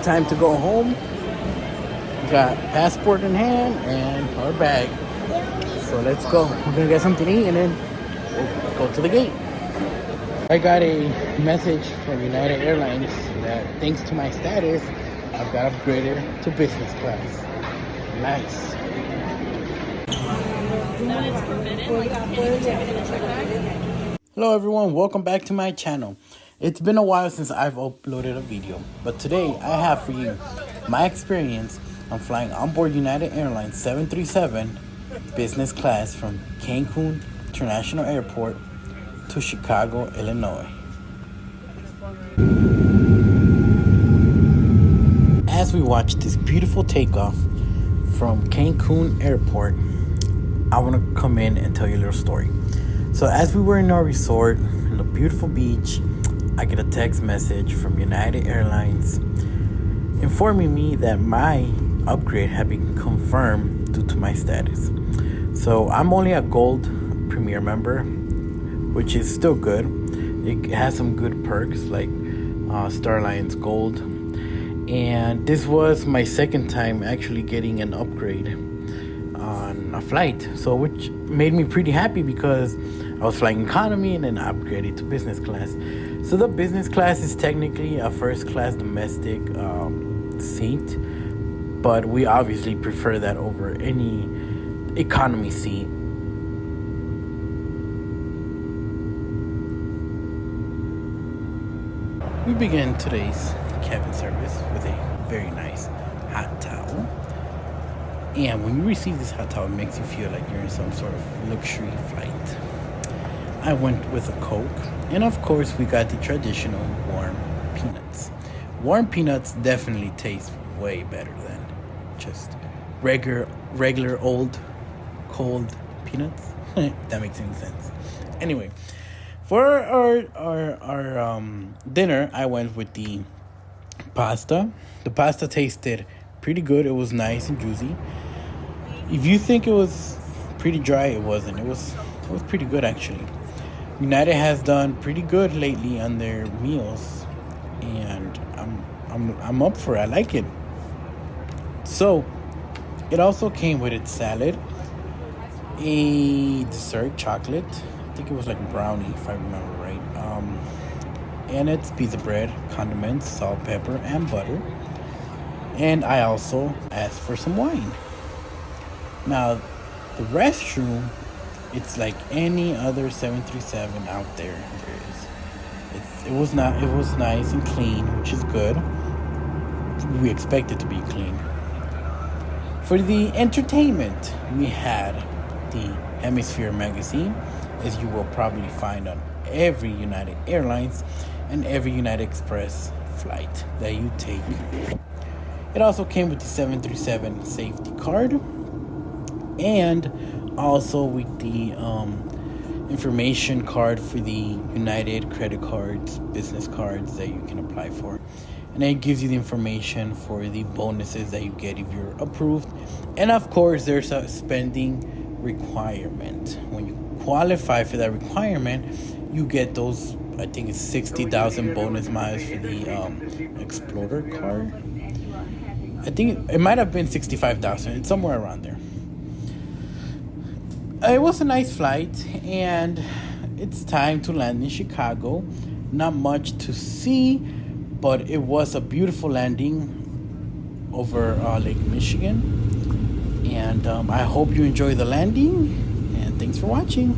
time to go home. We got passport in hand and our bag. So let's go. We're gonna get something to eat and then we'll go to the gate. I got a message from United Airlines that thanks to my status, I've got upgraded to business class. Nice. Hello everyone, welcome back to my channel. It's been a while since I've uploaded a video, but today I have for you my experience on flying onboard United Airlines 737 business class from Cancun International Airport to Chicago, Illinois. As we watch this beautiful takeoff from Cancun Airport, I want to come in and tell you a little story. So as we were in our resort in the beautiful beach, I get a text message from United Airlines informing me that my upgrade had been confirmed due to my status. So I'm only a gold premier member, which is still good. It has some good perks like Star Alliance Gold. And this was my second time actually getting an upgrade on a flight. So which made me pretty happy because I was flying economy and then upgraded to business class. So the business class is technically a first class domestic seat, but we obviously prefer that over any economy seat. We begin today's cabin service with a very nice hot towel. And when you receive this hot towel, it makes you feel like you're in some sort of luxury flight. I went with a Coke, and of course we got the traditional warm peanuts. Warm peanuts definitely taste way better than just regular old cold peanuts. That makes any sense. Anyway, for our dinner, I went with the pasta. The pasta tasted pretty good. It was nice and juicy. If you think it was pretty dry, it wasn't. It was pretty good actually. United has done pretty good lately on their meals, and I'm up for it. I like it. So it also came with its salad, a dessert chocolate. I think it was like brownie if I remember right. And it's pizza bread, condiments, salt, pepper, and butter. And I also asked for some wine. Now, the restroom, it's like any other 737 out there. It was nice and clean, which is good. We expect it to be clean. For the entertainment, we had the Hemisphere magazine, as you will probably find on every United Airlines and every United Express flight that you take. It also came with the 737 safety card, and also with the information card for the United credit cards, business cards that you can apply for. And it gives you the information for the bonuses that you get if you're approved. And of course, there's a spending requirement. When you qualify for that requirement, you get those, I think it's 60,000 bonus miles for the Explorer card. I think it might have been 65,000. It's somewhere around there. It was a nice flight, and it's time to land in Chicago. Not much to see, but it was a beautiful landing over Lake Michigan. And I hope you enjoy the landing, and thanks for watching.